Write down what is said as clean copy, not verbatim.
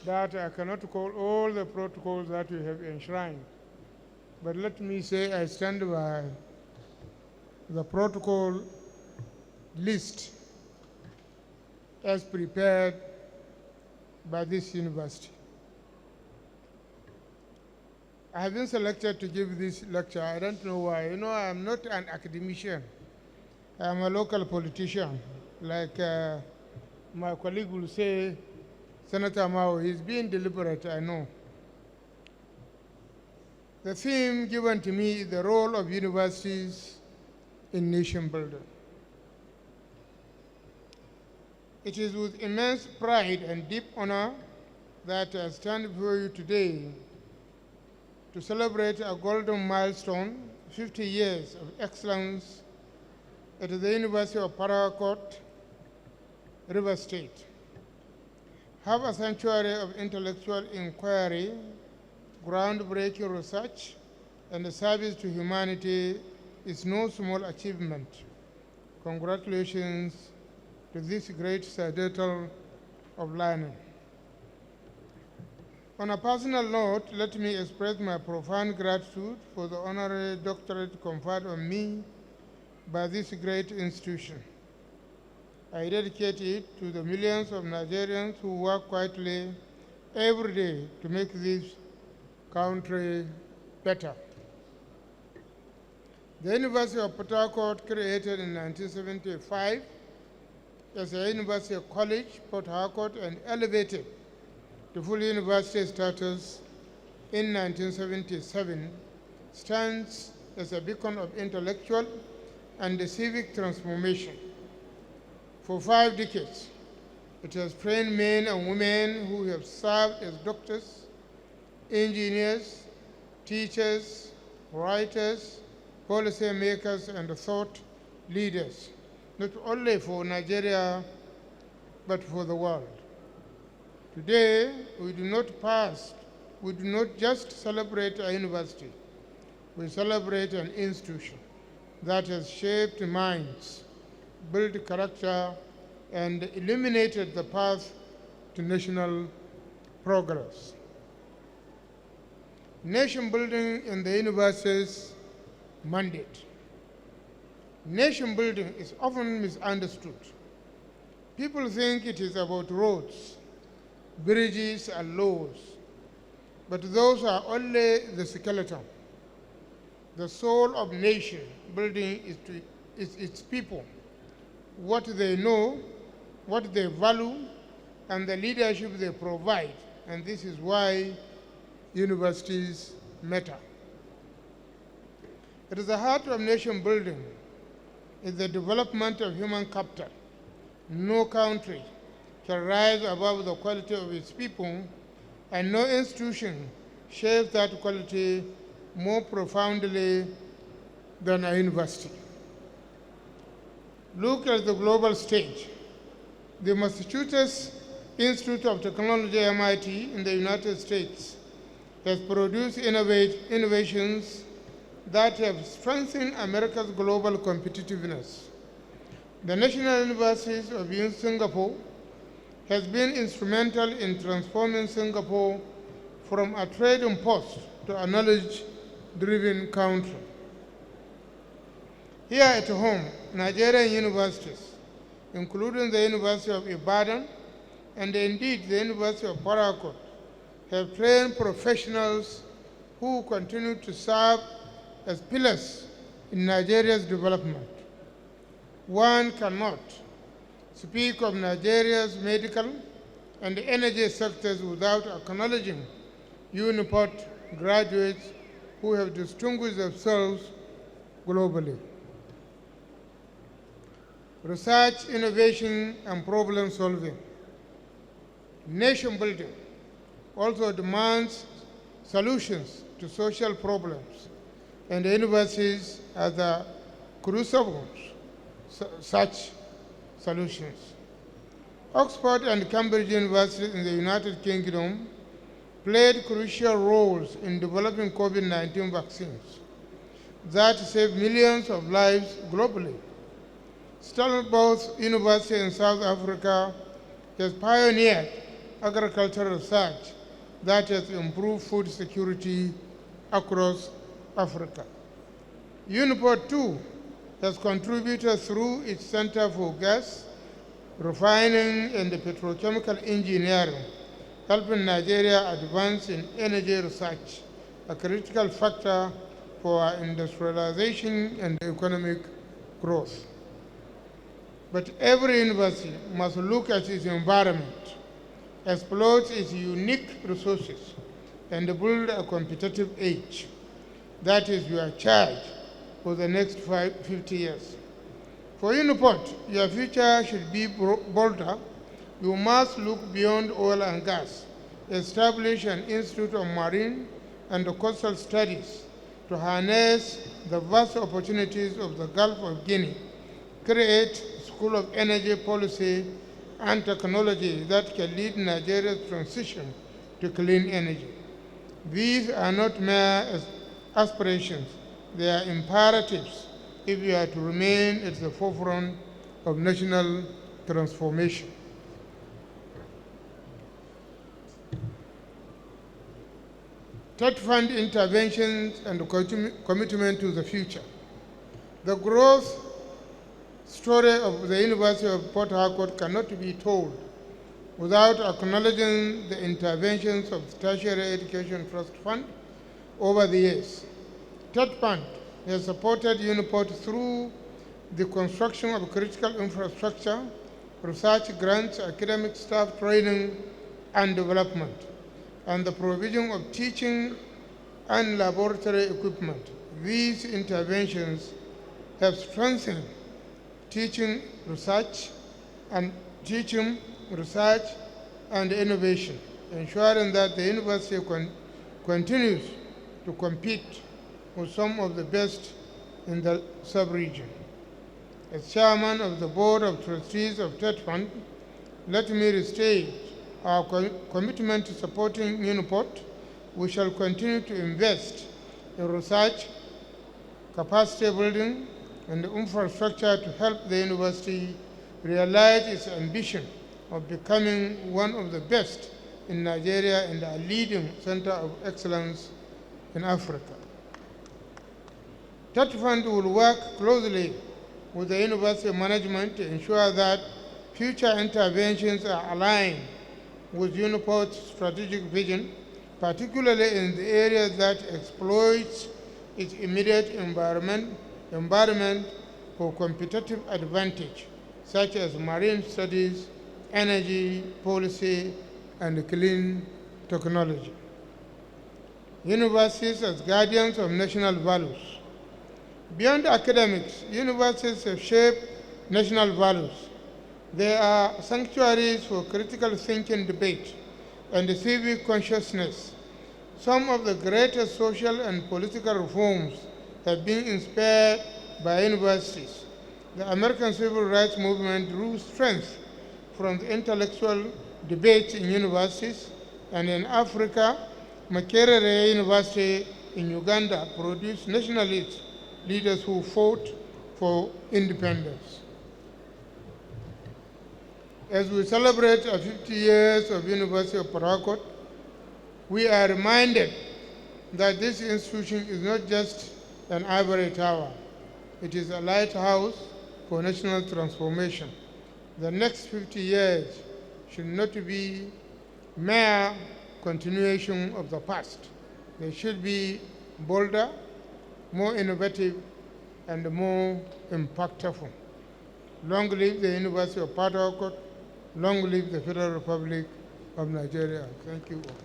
that I cannot call all the protocols that we have enshrined. But let me say I stand by the protocol list as prepared by this university. I have been selected to give this lecture. I don't know why. You know, I'm not an academician. I'm a local politician. Like my colleague will say, Senator Mao, he's being deliberate, I know. The theme given to me is the role of universities in nation building. It is with immense pride and deep honor that I stand before you today to celebrate a golden milestone, 50 years of excellence at the University of Harcourt, River State. Have a sanctuary of intellectual inquiry, groundbreaking research, and the service to humanity is no small achievement. Congratulations to this great citadel of learning. On a personal note, let me express my profound gratitude for the honorary doctorate conferred on me by this great institution. I dedicate it to the millions of Nigerians who work quietly every day to make this country better. The University of Port Harcourt, created in 1975 as a university college, Port Harcourt, and elevated to full university status in 1977, stands as a beacon of intellectual and civic transformation. For 5 decades, it has trained men and women who have served as doctors, engineers, teachers, writers, policy makers, and thought leaders, not only for Nigeria, but for the world. Today, we do not just celebrate a university, we celebrate an institution that has shaped minds, built character, and illuminated the path to national progress. Nation building in the university's mandate. Nation building is often misunderstood. People think it is about roads, bridges, and laws, but those are only the skeleton. The soul of nation building is its people, what they know, what they value, and the leadership they provide. And this is why universities matter. At the heart of nation building is the development of human capital. No country can rise above the quality of its people, and no institution shares that quality more profoundly than a university. Look at the global stage. The Massachusetts Institute of Technology, MIT, in the United States, has produced innovations that have strengthened America's global competitiveness. The National Universities of Singapore has been instrumental in transforming Singapore from a trading post to a knowledge-driven country. Here at home, Nigerian universities, including the University of Ibadan and indeed the University of Port Harcourt, have trained professionals who continue to serve as pillars in Nigeria's development. One cannot speak of Nigeria's medical and energy sectors without acknowledging UNIPOT graduates who have distinguished themselves globally. Research, innovation, and problem solving. Nation building also demands solutions to social problems, and the universities are the crucibles such solutions. Oxford and Cambridge University in the United Kingdom played crucial roles in developing COVID-19 vaccines that saved millions of lives globally. Stellenbosch University in South Africa has pioneered agricultural research that has improved food security across Africa. UNIPOD too has contributed through its Center for Gas, Refining and Petrochemical Engineering, helping Nigeria advance in energy research, a critical factor for our industrialization and economic growth. But every university must look at its environment, exploit its unique resources, and build a competitive edge. That is your charge for the next 50 years. For UNIPOD, your future should be bolder. You must look beyond oil and gas, establish an Institute of Marine and Coastal Studies to harness the vast opportunities of the Gulf of Guinea, create a School of Energy Policy and Technology that can lead Nigeria's transition to clean energy. These are not mere aspirations, they are imperatives if we are to remain at the forefront of national transformation. Third, fund interventions and commitment to the future. The growth story of the University of Port Harcourt cannot be told without acknowledging the interventions of the Tertiary Education Trust Fund over the years. Third Fund has supported UNIPOD through the construction of critical infrastructure, research grants, academic staff training and development, and the provision of teaching and laboratory equipment. These interventions have strengthened teaching, research, and innovation, ensuring that the university continues to compete with some of the best in the sub-region. As chairman of the Board of Trustees of TED Fund, let me restate our commitment to supporting UNIPOD. We shall continue to invest in research, capacity building, and infrastructure to help the university realize its ambition of becoming one of the best in Nigeria and a leading center of excellence in Africa. TED Fund will work closely with the university management to ensure that future interventions are aligned with UNIPOD's strategic vision, particularly in the areas that exploit its immediate environment for competitive advantage, such as marine studies, energy policy, and clean technology. Universities as guardians of national values. Beyond academics, universities have shaped national values. They are sanctuaries for critical thinking, debate, and civic consciousness. Some of the greatest social and political reforms have been inspired by universities. The American Civil Rights Movement drew strength from the intellectual debates in universities, and in Africa, Makerere University in Uganda produced nationalist leaders who fought for independence. As we celebrate 50 years of University of Port Harcourt, we are reminded that this institution is not just an ivory tower. It is a lighthouse for national transformation. The next 50 years should not be mere continuation of the past. They should be bolder, more innovative, and more impactful. Long live the University of Port Harcourt. Long live the Federal Republic of Nigeria. Thank you all.